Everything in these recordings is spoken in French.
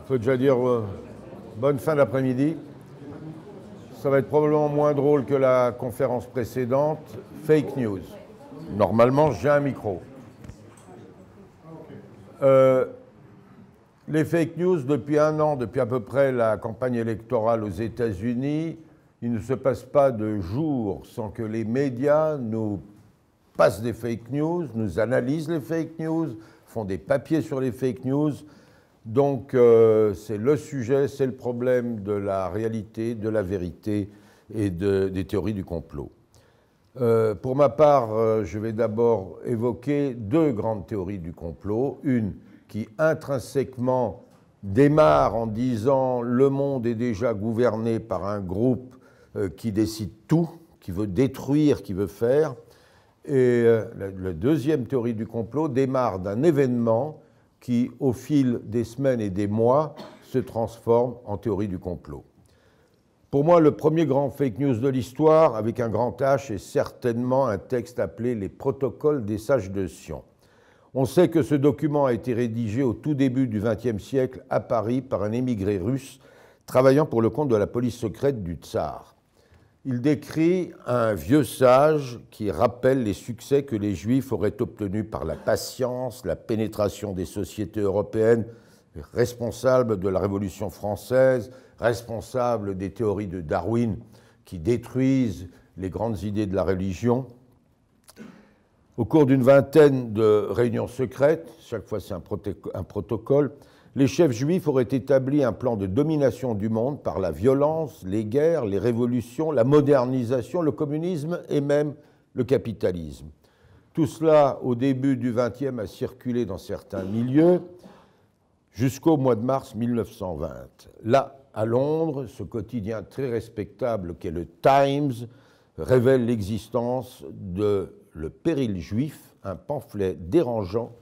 faut déjà dire bonne fin d'après-midi. Ça va être probablement moins drôle que la conférence précédente. Fake news. Normalement, j'ai un micro. Les fake news, depuis un an, depuis à peu près la campagne électorale aux États-Unis, il ne se passe pas de jour sans que les médias nous passent des fake news, nous analysent les fake news, font des papiers sur les fake news. Donc c'est le sujet, c'est le problème de la réalité, de la vérité et des théories du complot. Pour ma part, je vais d'abord évoquer deux grandes théories du complot. Une qui intrinsèquement démarre en disant « le monde est déjà gouverné par un groupe qui décide tout, qui veut détruire, qui veut faire ». Et la deuxième théorie du complot démarre d'un événement qui, au fil des semaines et des mois, se transforme en théorie du complot. Pour moi, le premier grand fake news de l'histoire, avec un grand H, est certainement un texte appelé « Les protocoles des sages de Sion ». On sait que ce document a été rédigé au tout début du XXe siècle à Paris par un émigré russe travaillant pour le compte de la police secrète du Tsar. Il décrit un vieux sage qui rappelle les succès que les Juifs auraient obtenus par la patience, la pénétration des sociétés européennes, responsables de la Révolution française, responsables des théories de Darwin qui détruisent les grandes idées de la religion. Au cours d'une vingtaine de réunions secrètes, chaque fois c'est un protocole, les chefs juifs auraient établi un plan de domination du monde par la violence, les guerres, les révolutions, la modernisation, le communisme et même le capitalisme. Tout cela, au début du XXe, a circulé dans certains milieux jusqu'au mois de mars 1920. Là, à Londres, ce quotidien très respectable qu'est le Times révèle l'existence de Le Péril juif, un pamphlet dérangeant,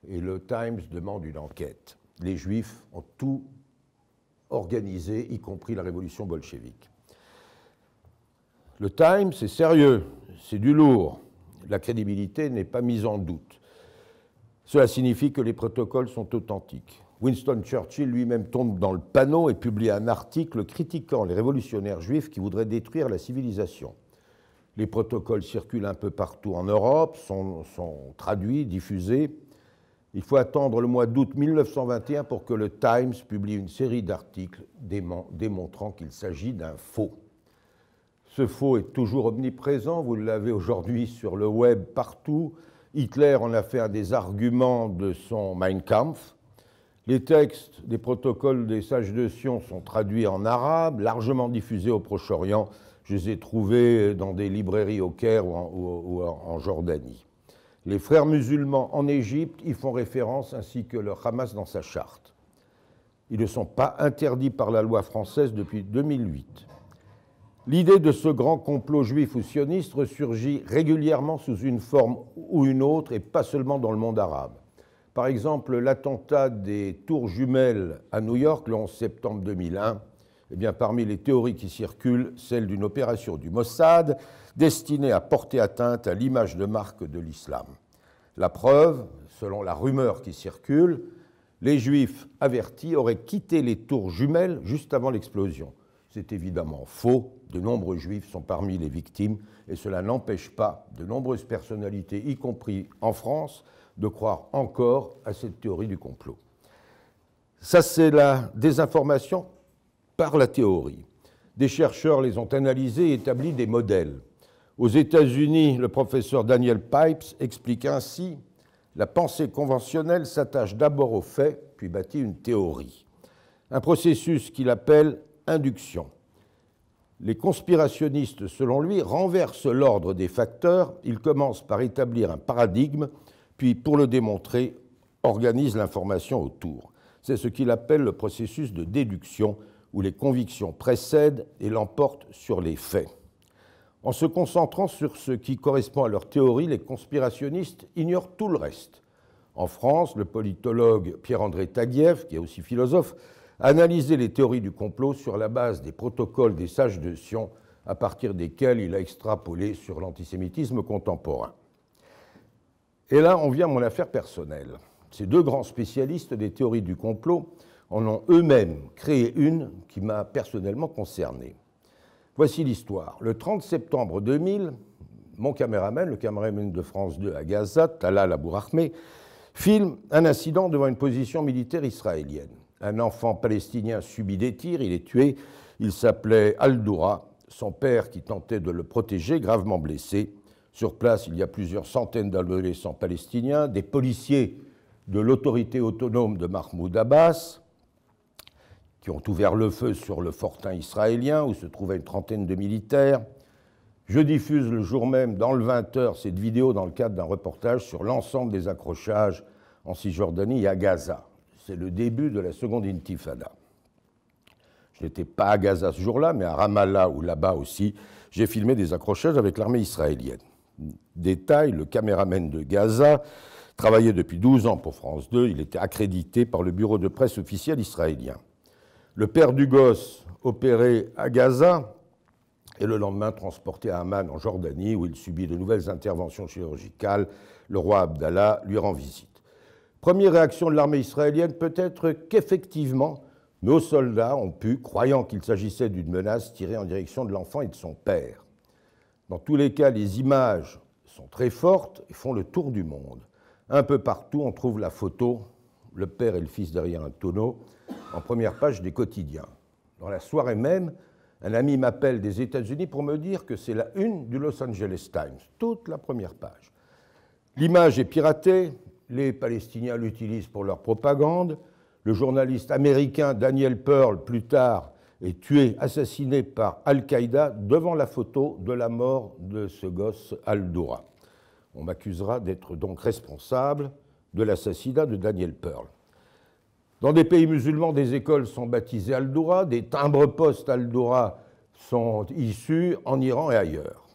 et le Times demande une enquête. Les Juifs ont tout organisé, y compris la révolution bolchevique. Le Times, c'est sérieux, c'est du lourd. La crédibilité n'est pas mise en doute. Cela signifie que les protocoles sont authentiques. Winston Churchill lui-même tombe dans le panneau et publie un article critiquant les révolutionnaires juifs qui voudraient détruire la civilisation. Les protocoles circulent un peu partout en Europe, sont traduits, diffusés. Il faut attendre le mois d'août 1921 pour que le Times publie une série d'articles démontrant qu'il s'agit d'un faux. Ce faux est toujours omniprésent, vous l'avez aujourd'hui sur le web partout. Hitler en a fait un des arguments de son Mein Kampf. Les textes des protocoles des sages de Sion sont traduits en arabe, largement diffusés au Proche-Orient. Je les ai trouvés dans des librairies au Caire ou en Jordanie. Les frères musulmans en Égypte y font référence, ainsi que le Hamas dans sa charte. Ils ne sont pas interdits par la loi française depuis 2008. L'idée de ce grand complot juif ou sioniste ressurgit régulièrement sous une forme ou une autre, et pas seulement dans le monde arabe. Par exemple, l'attentat des tours jumelles à New York le 11 septembre 2001, eh bien, parmi les théories qui circulent, celle d'une opération du Mossad destinée à porter atteinte à l'image de marque de l'islam. La preuve, selon la rumeur qui circule, les Juifs avertis auraient quitté les tours jumelles juste avant l'explosion. C'est évidemment faux, de nombreux Juifs sont parmi les victimes et cela n'empêche pas de nombreuses personnalités, y compris en France, de croire encore à cette théorie du complot. Ça, c'est la désinformation par la théorie. Des chercheurs les ont analysés et établi des modèles. Aux États-Unis, le professeur Daniel Pipes explique ainsi « La pensée conventionnelle s'attache d'abord aux faits, puis bâtit une théorie. Un processus qu'il appelle induction. Les conspirationnistes, selon lui, renversent l'ordre des facteurs. Ils commencent par établir un paradigme, puis, pour le démontrer, organisent l'information autour. C'est ce qu'il appelle le processus de déduction, où les convictions précèdent et l'emportent sur les faits. En se concentrant sur ce qui correspond à leur théorie, les conspirationnistes ignorent tout le reste. En France, le politologue Pierre-André Taguieff, qui est aussi philosophe, a analysé les théories du complot sur la base des protocoles des sages de Sion, à partir desquels il a extrapolé sur l'antisémitisme contemporain. Et là, on vient à mon affaire personnelle. Ces deux grands spécialistes des théories du complot en ont eux-mêmes créé une qui m'a personnellement concerné. Voici l'histoire. Le 30 septembre 2000, mon caméraman, le caméraman de France 2 à Gaza, Talal Abourahmeh, filme un incident devant une position militaire israélienne. Un enfant palestinien subit des tirs, il est tué. Il s'appelait Al-Doura, son père qui tentait de le protéger, gravement blessé. Sur place, il y a plusieurs centaines d'adolescents palestiniens, des policiers de l'autorité autonome de Mahmoud Abbas, qui ont ouvert le feu sur le fortin israélien où se trouvait une trentaine de militaires. Je diffuse le jour même, dans le 20h, cette vidéo dans le cadre d'un reportage sur l'ensemble des accrochages en Cisjordanie et à Gaza. C'est le début de la seconde intifada. Je n'étais pas à Gaza ce jour-là, mais à Ramallah ou là-bas aussi, j'ai filmé des accrochages avec l'armée israélienne. Détail, le caméraman de Gaza travaillait depuis 12 ans pour France 2, il était accrédité par le bureau de presse officiel israélien. Le père du gosse opéré à Gaza et le lendemain transporté à Amman en Jordanie où il subit de nouvelles interventions chirurgicales. Le roi Abdallah lui rend visite. Première réaction de l'armée israélienne, peut-être qu'effectivement, nos soldats ont pu, croyant qu'il s'agissait d'une menace, tirer en direction de l'enfant et de son père. Dans tous les cas, les images sont très fortes et font le tour du monde. Un peu partout, on trouve la photo, le père et le fils derrière un tonneau, en première page des quotidiens. Dans la soirée même, un ami m'appelle des États-Unis pour me dire que c'est la une du Los Angeles Times, toute la première page. L'image est piratée, les Palestiniens l'utilisent pour leur propagande. Le journaliste américain Daniel Pearl, plus tard, est tué, assassiné par Al-Qaïda devant la photo de la mort de ce gosse Al-Doura. On m'accusera d'être donc responsable de l'assassinat de Daniel Pearl. Dans des pays musulmans, des écoles sont baptisées Al-Doura, des timbres-postes Al-Doura sont issus en Iran et ailleurs.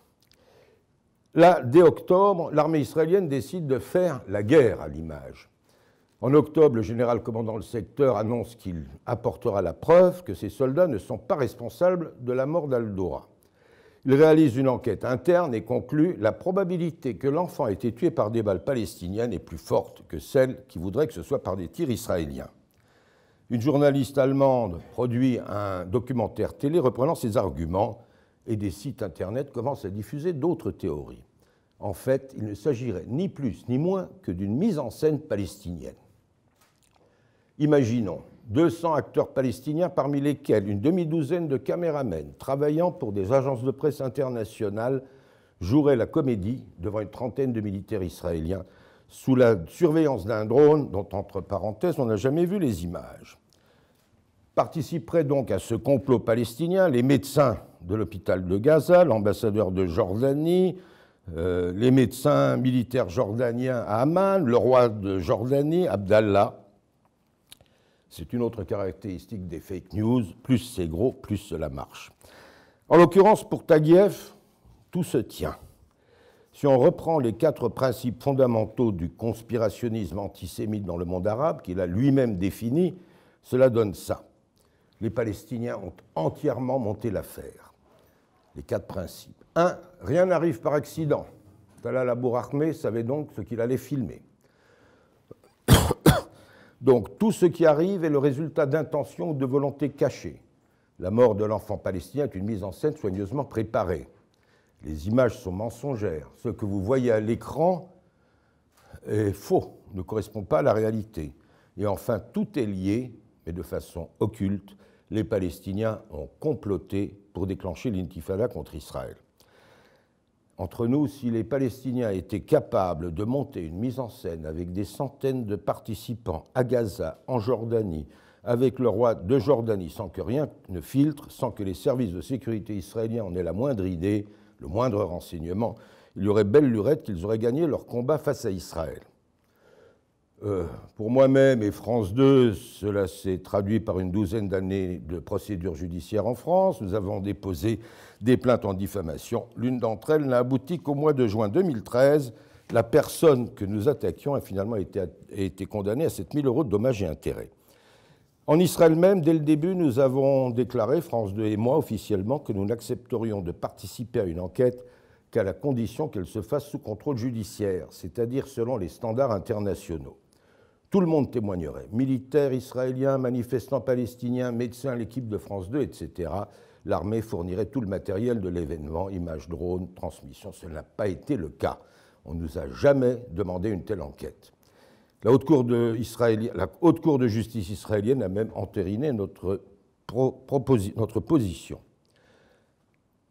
Là, dès octobre, l'armée israélienne décide de faire la guerre à l'image. En octobre, le général commandant le secteur annonce qu'il apportera la preuve que ses soldats ne sont pas responsables de la mort d'Al-Doura. Il réalise une enquête interne et conclut la probabilité que l'enfant ait été tué par des balles palestiniennes est plus forte que celle qui voudrait que ce soit par des tirs israéliens. Une journaliste allemande produit un documentaire télé reprenant ses arguments et des sites internet commencent à diffuser d'autres théories. En fait, il ne s'agirait ni plus ni moins que d'une mise en scène palestinienne. Imaginons 200 acteurs palestiniens, parmi lesquels une demi-douzaine de caméramens travaillant pour des agences de presse internationales joueraient la comédie devant une trentaine de militaires israéliens sous la surveillance d'un drone dont, entre parenthèses, on n'a jamais vu les images. Participeraient donc à ce complot palestinien les médecins de l'hôpital de Gaza, l'ambassadeur de Jordanie, les médecins militaires jordaniens à Amman, le roi de Jordanie, Abdallah. C'est une autre caractéristique des fake news, plus c'est gros, plus cela marche. En l'occurrence, pour Taguieff, tout se tient. Si on reprend les 4 principes fondamentaux du conspirationnisme antisémite dans le monde arabe, qu'il a lui-même défini, cela donne ça. Les Palestiniens ont entièrement monté l'affaire. Les 4 principes. 1. Rien n'arrive par accident. Talal Abourahmeh savait donc ce qu'il allait filmer. Donc tout ce qui arrive est le résultat d'intentions ou de volontés cachées. La mort de l'enfant palestinien est une mise en scène soigneusement préparée. Les images sont mensongères. Ce que vous voyez à l'écran est faux, ne correspond pas à la réalité. Et enfin, tout est lié, mais de façon occulte. Les Palestiniens ont comploté pour déclencher l'intifada contre Israël. Entre nous, si les Palestiniens étaient capables de monter une mise en scène avec des centaines de participants à Gaza, en Jordanie, avec le roi de Jordanie, sans que rien ne filtre, sans que les services de sécurité israéliens en aient la moindre idée, le moindre renseignement, il y aurait belle lurette qu'ils auraient gagné leur combat face à Israël. Pour moi-même et France 2, cela s'est traduit par une douzaine d'années de procédures judiciaires en France. Nous avons déposé des plaintes en diffamation. L'une d'entre elles n'a abouti qu'au mois de juin 2013. La personne que nous attaquions a finalement été condamnée à 7 000 € de dommages et intérêts. En Israël même, dès le début, nous avons déclaré, France 2 et moi, officiellement, que nous n'accepterions de participer à une enquête qu'à la condition qu'elle se fasse sous contrôle judiciaire, c'est-à-dire selon les standards internationaux. Tout le monde témoignerait. Militaires israéliens, manifestants palestiniens, médecins, l'équipe de France 2, etc. L'armée fournirait tout le matériel de l'événement, images, drones, transmissions. Ce n'a pas été le cas. On ne nous a jamais demandé une telle enquête. La Haute Cour de justice israélienne a même entériné notre position.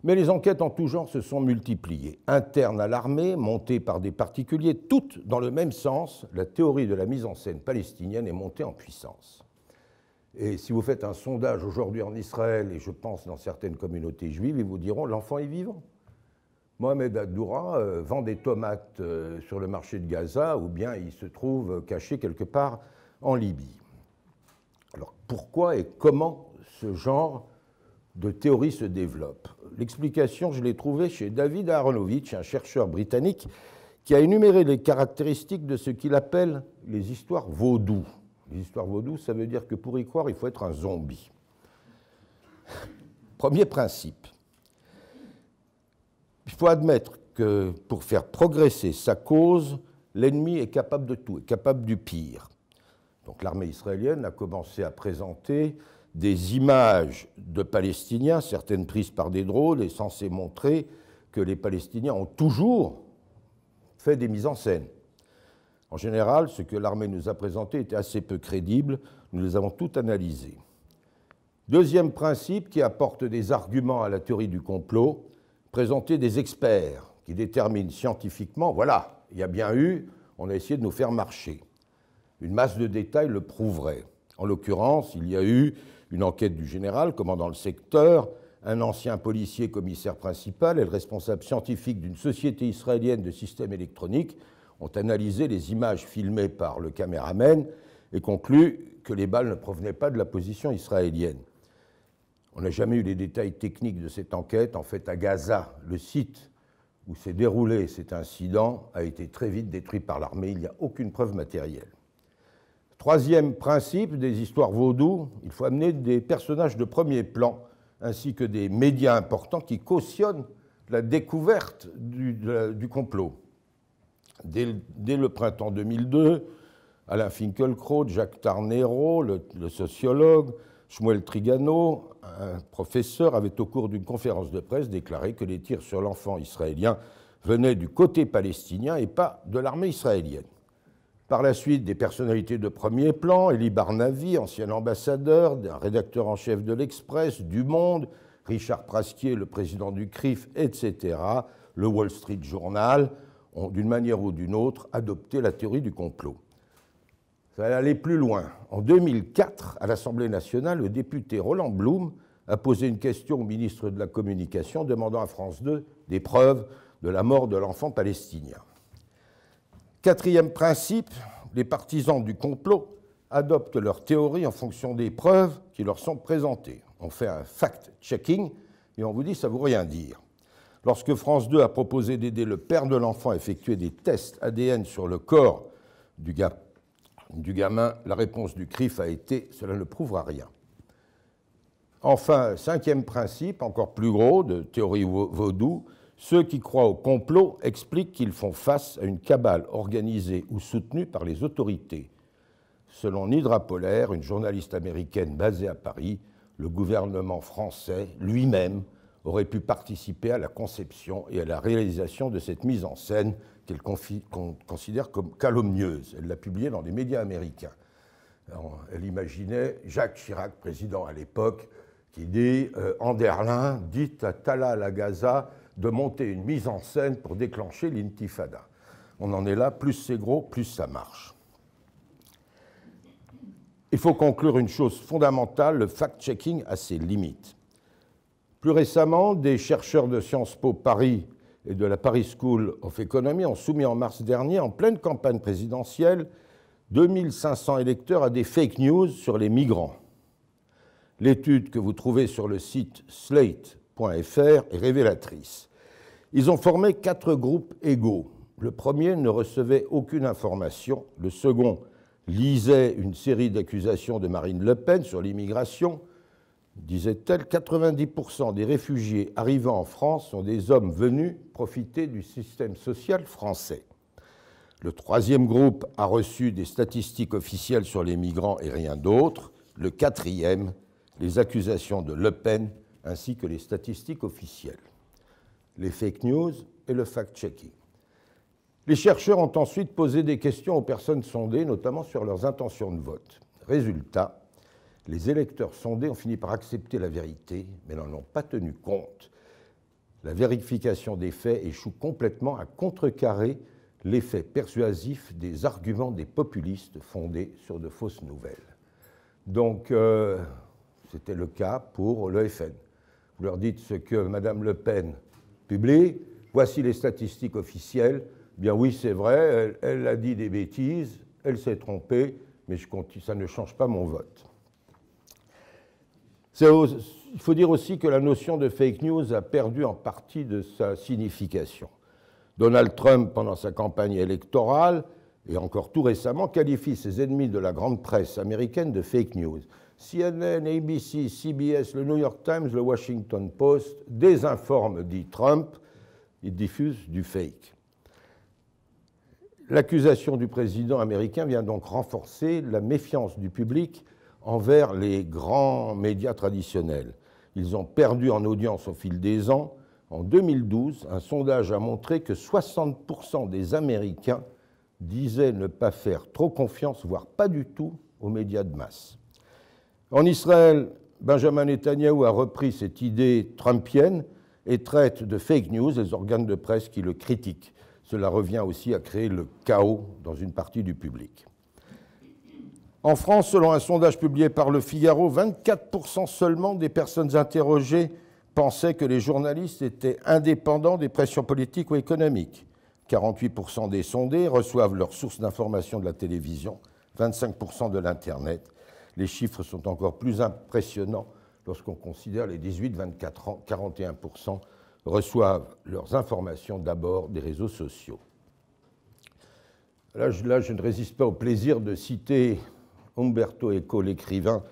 Mais les enquêtes en tout genre se sont multipliées. Internes à l'armée, montées par des particuliers, toutes dans le même sens, la théorie de la mise en scène palestinienne est montée en puissance. Et si vous faites un sondage aujourd'hui en Israël, et je pense dans certaines communautés juives, ils vous diront « l'enfant est vivant ». Mohamed Adoura vend des tomates sur le marché de Gaza ou bien il se trouve caché quelque part en Libye. Alors pourquoi et comment ce genre de théorie se développe? L'explication, je l'ai trouvée chez David Aharonovitch, un chercheur britannique, qui a énuméré les caractéristiques de ce qu'il appelle les histoires vaudou. Les histoires vaudou, ça veut dire que pour y croire, il faut être un zombie. Premier principe. Il faut admettre que pour faire progresser sa cause, l'ennemi est capable de tout, est capable du pire. Donc l'armée israélienne a commencé à présenter des images de Palestiniens, certaines prises par des drones, et censées montrer que les Palestiniens ont toujours fait des mises en scène. En général, ce que l'armée nous a présenté était assez peu crédible, nous les avons toutes analysées. Deuxième principe qui apporte des arguments à la théorie du complot, présenter des experts qui déterminent scientifiquement, voilà, il y a bien eu, on a essayé de nous faire marcher. Une masse de détails le prouverait. En l'occurrence, il y a eu une enquête du général, commandant le secteur, un ancien policier commissaire principal et le responsable scientifique d'une société israélienne de systèmes électroniques ont analysé les images filmées par le caméraman et conclu que les balles ne provenaient pas de la position israélienne. On n'a jamais eu les détails techniques de cette enquête. En fait, à Gaza, le site où s'est déroulé cet incident a été très vite détruit par l'armée. Il n'y a aucune preuve matérielle. Troisième principe des histoires vaudou, il faut amener des personnages de premier plan ainsi que des médias importants qui cautionnent la découverte du complot. Dès le printemps 2002, Alain Finkielkraut, Jacques Tarnero, le sociologue, Shmuel Trigano, un professeur, avait au cours d'une conférence de presse déclaré que les tirs sur l'enfant israélien venaient du côté palestinien et pas de l'armée israélienne. Par la suite, des personnalités de premier plan, Elie Barnavi, ancien ambassadeur, un rédacteur en chef de l'Express, du Monde, Richard Prasquier, le président du CRIF, etc., le Wall Street Journal, ont d'une manière ou d'une autre adopté la théorie du complot. Ça va aller plus loin. En 2004, à l'Assemblée nationale, le député Roland Blum a posé une question au ministre de la Communication demandant à France 2 des preuves de la mort de l'enfant palestinien. Quatrième principe, les partisans du complot adoptent leur théorie en fonction des preuves qui leur sont présentées. On fait un fact-checking et on vous dit ça ne veut rien dire. Lorsque France 2 a proposé d'aider le père de l'enfant à effectuer des tests ADN sur le corps du gamin, la réponse du CRIF a été « cela ne prouvera rien ». Enfin, cinquième principe, encore plus gros, de théorie vaudou, ceux qui croient au complot expliquent qu'ils font face à une cabale organisée ou soutenue par les autorités. Selon Nidra Polaire, une journaliste américaine basée à Paris, le gouvernement français lui-même aurait pu participer à la conception et à la réalisation de cette mise en scène qu'elle considère comme calomnieuse. Elle l'a publiée dans des médias américains. Alors, elle imaginait Jacques Chirac, président à l'époque, qui dit « Anderlin dit à Talal à Gaza de monter une mise en scène pour déclencher l'intifada ». On en est là, plus c'est gros, plus ça marche. Il faut conclure une chose fondamentale, le fact-checking a ses limites. Plus récemment, des chercheurs de Sciences Po Paris et de la Paris School of Economy ont soumis en mars dernier, en pleine campagne présidentielle, 2500 électeurs à des fake news sur les migrants. L'étude que vous trouvez sur le site slate.fr est révélatrice. Ils ont formé 4 groupes égaux. Le premier ne recevait aucune information. Le second lisait une série d'accusations de Marine Le Pen sur l'immigration. Disait-elle, 90% des réfugiés arrivant en France sont des hommes venus profiter du système social français. Le troisième groupe a reçu des statistiques officielles sur les migrants et rien d'autre. Le quatrième, les accusations de Le Pen ainsi que les statistiques officielles. Les fake news et le fact-checking. Les chercheurs ont ensuite posé des questions aux personnes sondées, notamment sur leurs intentions de vote. Résultat, les électeurs sondés ont fini par accepter la vérité, mais n'en ont pas tenu compte. La vérification des faits échoue complètement à contrecarrer l'effet persuasif des arguments des populistes fondés sur de fausses nouvelles. Donc, c'était le cas pour le FN. Vous leur dites ce que Mme Le Pen publie, voici les statistiques officielles. Bien oui, c'est vrai, elle a dit des bêtises, elle s'est trompée, mais ça ne change pas mon vote. Il faut dire aussi que la notion de fake news a perdu en partie de sa signification. Donald Trump, pendant sa campagne électorale, et encore tout récemment, qualifie ses ennemis de la grande presse américaine de fake news. CNN, ABC, CBS, le New York Times, le Washington Post désinforment, dit Trump, ils diffusent du fake. L'accusation du président américain vient donc renforcer la méfiance du public envers les grands médias traditionnels. Ils ont perdu en audience au fil des ans. En 2012, un sondage a montré que 60% des Américains disaient ne pas faire trop confiance, voire pas du tout, aux médias de masse. En Israël, Benjamin Netanyahou a repris cette idée trumpienne et traite de fake news les organes de presse qui le critiquent. Cela revient aussi à créer le chaos dans une partie du public. En France, selon un sondage publié par Le Figaro, 24% seulement des personnes interrogées pensaient que les journalistes étaient indépendants des pressions politiques ou économiques. 48% des sondés reçoivent leurs sources d'information de la télévision, 25% de l'Internet. Les chiffres sont encore plus impressionnants lorsqu'on considère les 18-24 ans, 41% reçoivent leurs informations d'abord des réseaux sociaux. Là, je ne résiste pas au plaisir de citer Umberto Eco, l'écrivain,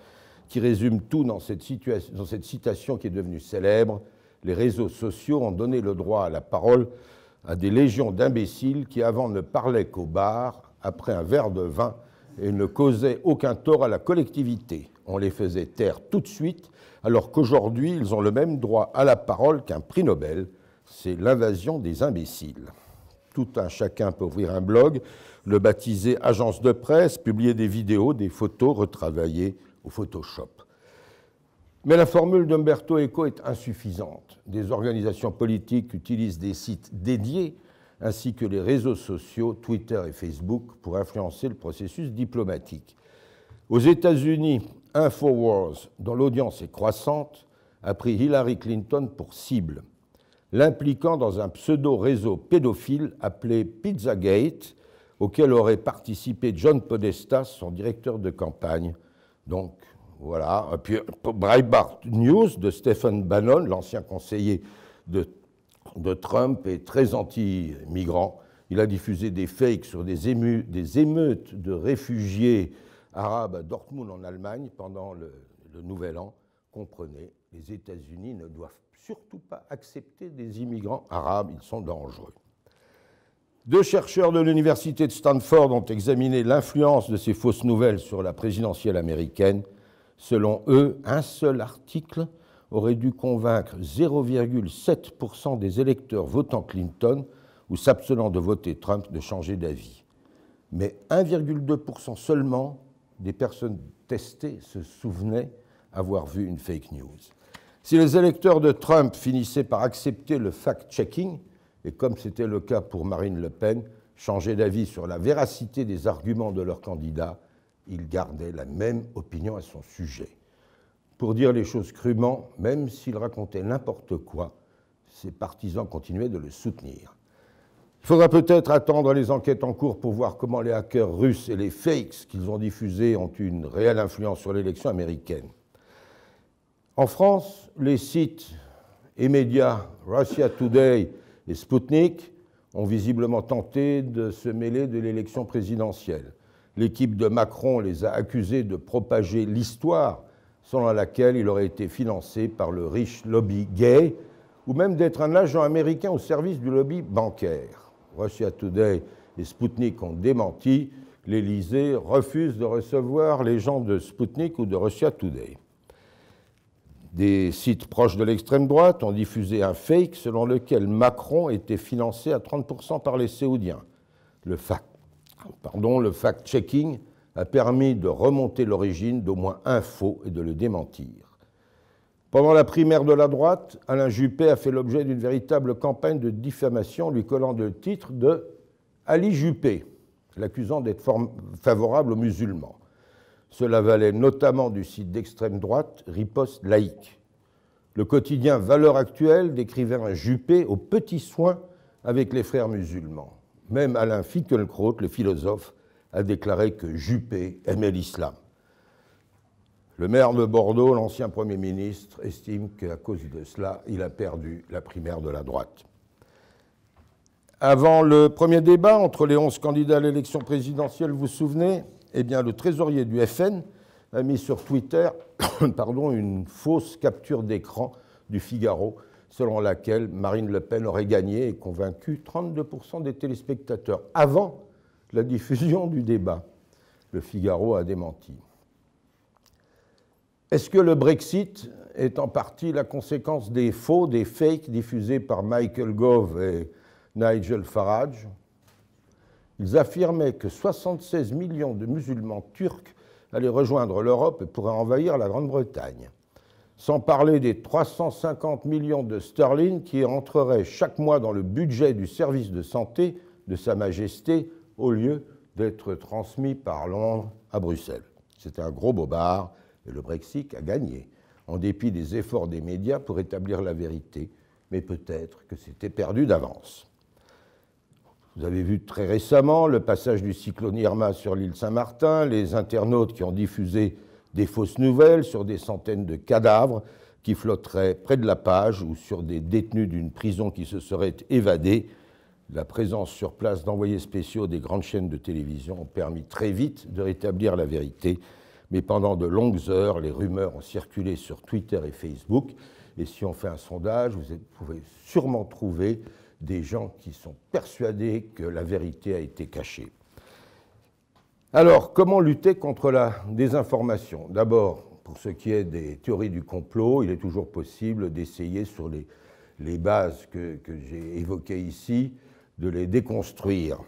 qui résume tout dans cette citation qui est devenue célèbre. Les réseaux sociaux ont donné le droit à la parole à des légions d'imbéciles qui avant ne parlaient qu'au bar, après un verre de vin, et ne causaient aucun tort à la collectivité. On les faisait taire tout de suite, alors qu'aujourd'hui, ils ont le même droit à la parole qu'un prix Nobel. C'est l'invasion des imbéciles. Tout un chacun peut ouvrir un blog, le baptiser agence de presse, publier des vidéos, des photos retravaillées au Photoshop. Mais la formule d'Umberto Eco est insuffisante. Des organisations politiques utilisent des sites dédiés ainsi que les réseaux sociaux, Twitter et Facebook, pour influencer le processus diplomatique. Aux États-Unis, InfoWars, dont l'audience est croissante, a pris Hillary Clinton pour cible, l'impliquant dans un pseudo-réseau pédophile appelé Pizzagate, auquel aurait participé John Podesta, son directeur de campagne. Donc, voilà. Et puis, Breitbart News de Stephen Bannon, l'ancien conseiller de Trump et très anti-migrant. Il a diffusé des fakes sur des émeutes de réfugiés arabes à Dortmund en Allemagne pendant le Nouvel An. Comprenez, les États-Unis ne doivent surtout pas accepter des immigrants arabes, ils sont dangereux. Deux chercheurs de l'université de Stanford ont examiné l'influence de ces fausses nouvelles sur la présidentielle américaine. Selon eux, un seul article aurait dû convaincre 0,7% des électeurs votant Clinton ou s'abstenant de voter Trump de changer d'avis. Mais 1,2% seulement des personnes testées se souvenaient avoir vu une fake news. Si les électeurs de Trump finissaient par accepter le fact-checking, et comme c'était le cas pour Marine Le Pen, changer d'avis sur la véracité des arguments de leur candidat, ils gardaient la même opinion à son sujet. Pour dire les choses crûment, même s'il racontait n'importe quoi, ses partisans continuaient de le soutenir. Il faudra peut-être attendre les enquêtes en cours pour voir comment les hackers russes et les fakes qu'ils ont diffusés ont une réelle influence sur l'élection américaine. En France, les sites et médias Russia Today et Sputnik ont visiblement tenté de se mêler de l'élection présidentielle. L'équipe de Macron les a accusés de propager l'histoire selon laquelle il aurait été financé par le riche lobby gay ou même d'être un agent américain au service du lobby bancaire. Russia Today et Sputnik ont démenti, l'Élysée refuse de recevoir les gens de Sputnik ou de Russia Today. Des sites proches de l'extrême droite ont diffusé un fake selon lequel Macron était financé à 30% par les Saoudiens. Le fact-checking a permis de remonter l'origine d'au moins un faux et de le démentir. Pendant la primaire de la droite, Alain Juppé a fait l'objet d'une véritable campagne de diffamation lui collant le titre de « Ali Juppé », l'accusant d'être favorable aux musulmans. Cela valait notamment du site d'extrême droite Riposte laïque. Le quotidien Valeurs actuelles décrivait un Juppé aux petits soins avec les frères musulmans. Même Alain Finkielkraut, le philosophe, a déclaré que Juppé aimait l'islam. Le maire de Bordeaux, l'ancien Premier ministre, estime qu'à cause de cela, il a perdu la primaire de la droite. Avant le premier débat entre les 11 candidats à l'élection présidentielle, vous vous souvenez, eh bien, le trésorier du FN a mis sur Twitter une fausse capture d'écran du Figaro, selon laquelle Marine Le Pen aurait gagné et convaincu 32% des téléspectateurs avant la diffusion du débat. Le Figaro a démenti. Est-ce que le Brexit est en partie la conséquence des faux, des fakes diffusés par Michael Gove et Nigel Farage? Ils affirmaient que 76 millions de musulmans turcs allaient rejoindre l'Europe et pourraient envahir la Grande-Bretagne. Sans parler des 350 millions de sterling qui entreraient chaque mois dans le budget du service de santé de Sa Majesté au lieu d'être transmis par Londres à Bruxelles. C'était un gros bobard et le Brexit a gagné, en dépit des efforts des médias pour établir la vérité, mais peut-être que c'était perdu d'avance. Vous avez vu très récemment le passage du cyclone Irma sur l'île Saint-Martin, les internautes qui ont diffusé des fausses nouvelles sur des centaines de cadavres qui flotteraient près de la page ou sur des détenus d'une prison qui se seraient évadés. La présence sur place d'envoyés spéciaux des grandes chaînes de télévision ont permis très vite de rétablir la vérité, mais pendant de longues heures, les rumeurs ont circulé sur Twitter et Facebook, et si on fait un sondage, vous pouvez sûrement trouver des gens qui sont persuadés que la vérité a été cachée. Alors, comment lutter contre la désinformation? D'abord, pour ce qui est des théories du complot, il est toujours possible d'essayer sur les bases que j'ai évoquées ici, de les déconstruire.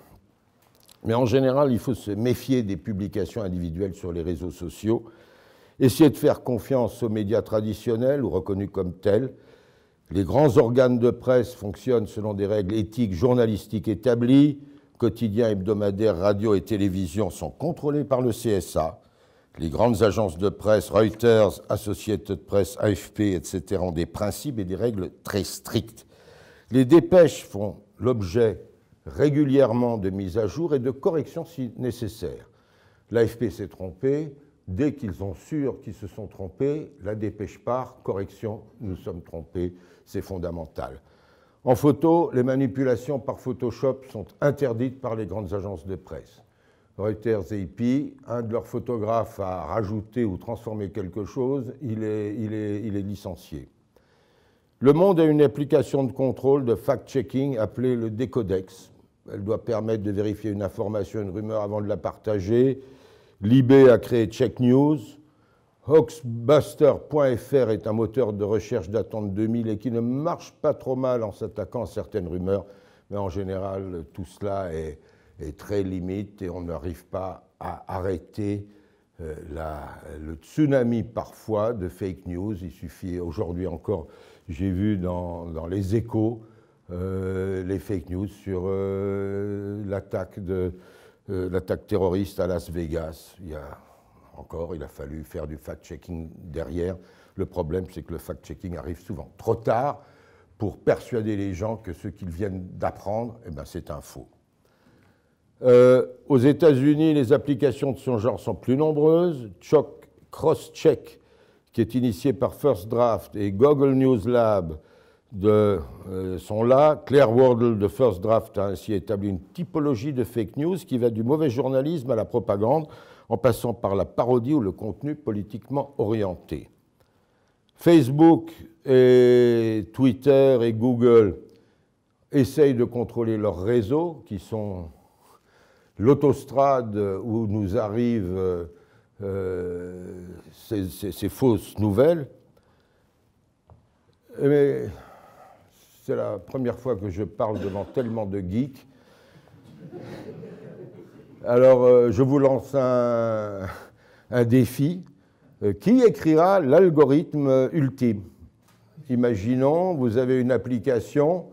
Mais en général, il faut se méfier des publications individuelles sur les réseaux sociaux, essayer de faire confiance aux médias traditionnels ou reconnus comme tels. Les grands organes de presse fonctionnent selon des règles éthiques journalistiques établies. Quotidiens, hebdomadaires, radio et télévision sont contrôlés par le CSA. Les grandes agences de presse, Reuters, Associated Press, AFP, etc., ont des principes et des règles très strictes. Les dépêches font l'objet régulièrement de mises à jour et de corrections si nécessaire. L'AFP s'est trompé. Dès qu'ils ont sûr qu'ils se sont trompés, la dépêche part, correction, nous sommes trompés, c'est fondamental. En photo, les manipulations par Photoshop sont interdites par les grandes agences de presse. Reuters et AP, un de leurs photographes a rajouté ou transformé quelque chose, il est licencié. Le Monde a une application de contrôle de fact-checking appelée le Décodex. Elle doit permettre de vérifier une information, une rumeur avant de la partager. Libé a créé Check News. Hoaxbuster.fr est un moteur de recherche datant de 2000 et qui ne marche pas trop mal en s'attaquant à certaines rumeurs, mais en général, tout cela est très limite et on n'arrive pas à arrêter le tsunami parfois de fake news. Il suffit, aujourd'hui encore, j'ai vu dans les Échos les fake news sur l'attaque terroriste à Las Vegas. Il a fallu faire du fact-checking derrière. Le problème, c'est que le fact-checking arrive souvent trop tard pour persuader les gens que ce qu'ils viennent d'apprendre, c'est un faux. Aux États-Unis, les applications de son genre sont plus nombreuses. Crosscheck, qui est initié par First Draft, et Google News Lab sont là. Claire Wardle de First Draft a ainsi établi une typologie de fake news qui va du mauvais journalisme à la propagande, en passant par la parodie ou le contenu politiquement orienté. Facebook et Twitter et Google essayent de contrôler leurs réseaux, qui sont l'autostrade où nous arrivent ces fausses nouvelles. Mais c'est la première fois que je parle devant tellement de geeks. Alors, je vous lance un défi. Qui écrira l'algorithme ultime? Imaginons, vous avez une application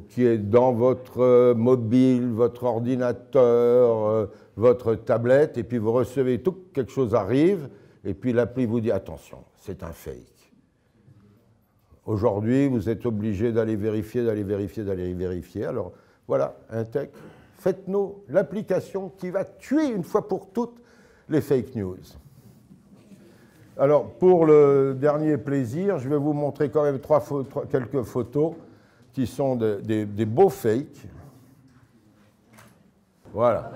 qui est dans votre mobile, votre ordinateur, votre tablette, et puis vous recevez tout, quelque chose arrive, et puis l'appli vous dit « Attention, c'est un fake ». Aujourd'hui, vous êtes obligé d'aller vérifier, d'aller vérifier, d'aller vérifier. Alors, voilà, Intech, faites-nous l'application qui va tuer une fois pour toutes les fake news. Alors, pour le dernier plaisir, je vais vous montrer quand même quelques photos qui sont des beaux fakes. Voilà.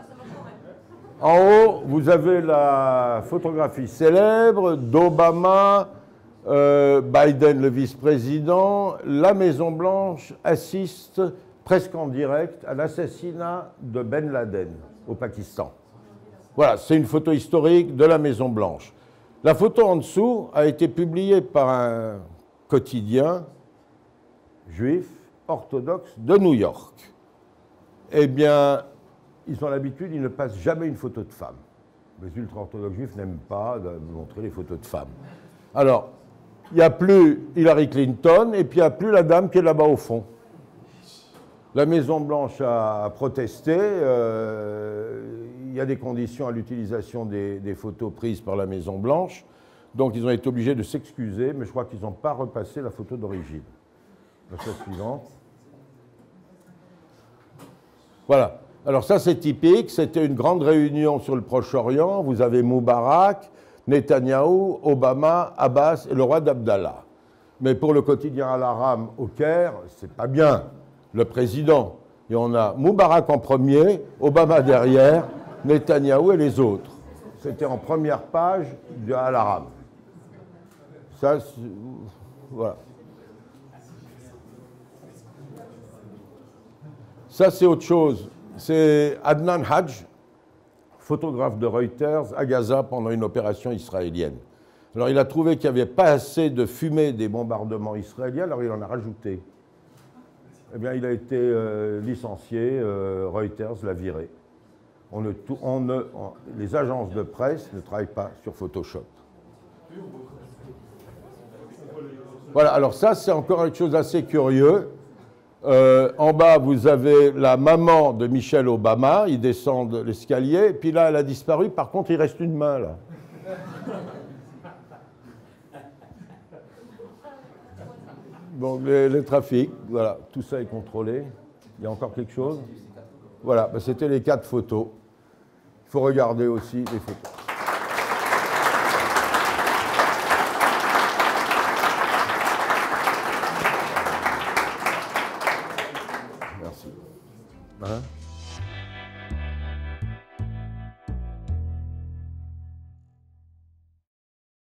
En haut, vous avez la photographie célèbre d'Obama, Biden, le vice-président. La Maison-Blanche assiste presque en direct à l'assassinat de Ben Laden au Pakistan. Voilà, c'est une photo historique de la Maison-Blanche. La photo en dessous a été publiée par un quotidien juif orthodoxe de New York. Eh bien, ils ont l'habitude, ils ne passent jamais une photo de femme. Les ultra-orthodoxes juifs n'aiment pas montrer les photos de femmes. Alors, il n'y a plus Hillary Clinton et puis il n'y a plus la dame qui est là-bas au fond. La Maison-Blanche a protesté. Il y a des conditions à l'utilisation des photos prises par la Maison-Blanche. Donc, ils ont été obligés de s'excuser, mais je crois qu'ils n'ont pas repassé la photo d'origine. La chose suivante. Voilà. Alors ça, c'est typique. C'était une grande réunion sur le Proche-Orient. Vous avez Moubarak, Netanyahou, Obama, Abbas et le roi d'Abdallah. Mais pour le quotidien Al-Aram au Caire, c'est pas bien. Le président. Et on a Moubarak en premier, Obama derrière, Netanyahou et les autres. C'était en première page de Al-Aram. Ça, voilà. Ça, c'est autre chose. C'est Adnan Hadj, photographe de Reuters, à Gaza pendant une opération israélienne. Alors, il a trouvé qu'il n'y avait pas assez de fumée des bombardements israéliens, alors il en a rajouté. Eh bien, il a été licencié, Reuters l'a viré. Les agences de presse ne travaillent pas sur Photoshop. Voilà, alors ça, c'est encore quelque chose d'assez curieux. En bas, vous avez la maman de Michelle Obama, ils descendent l'escalier, et puis là, elle a disparu, par contre, il reste une main, là. Donc, les trafics, voilà, tout ça est contrôlé. Il y a encore quelque chose? Voilà, ben, c'était les 4 photos. Il faut regarder aussi les photos. Merci. Hein?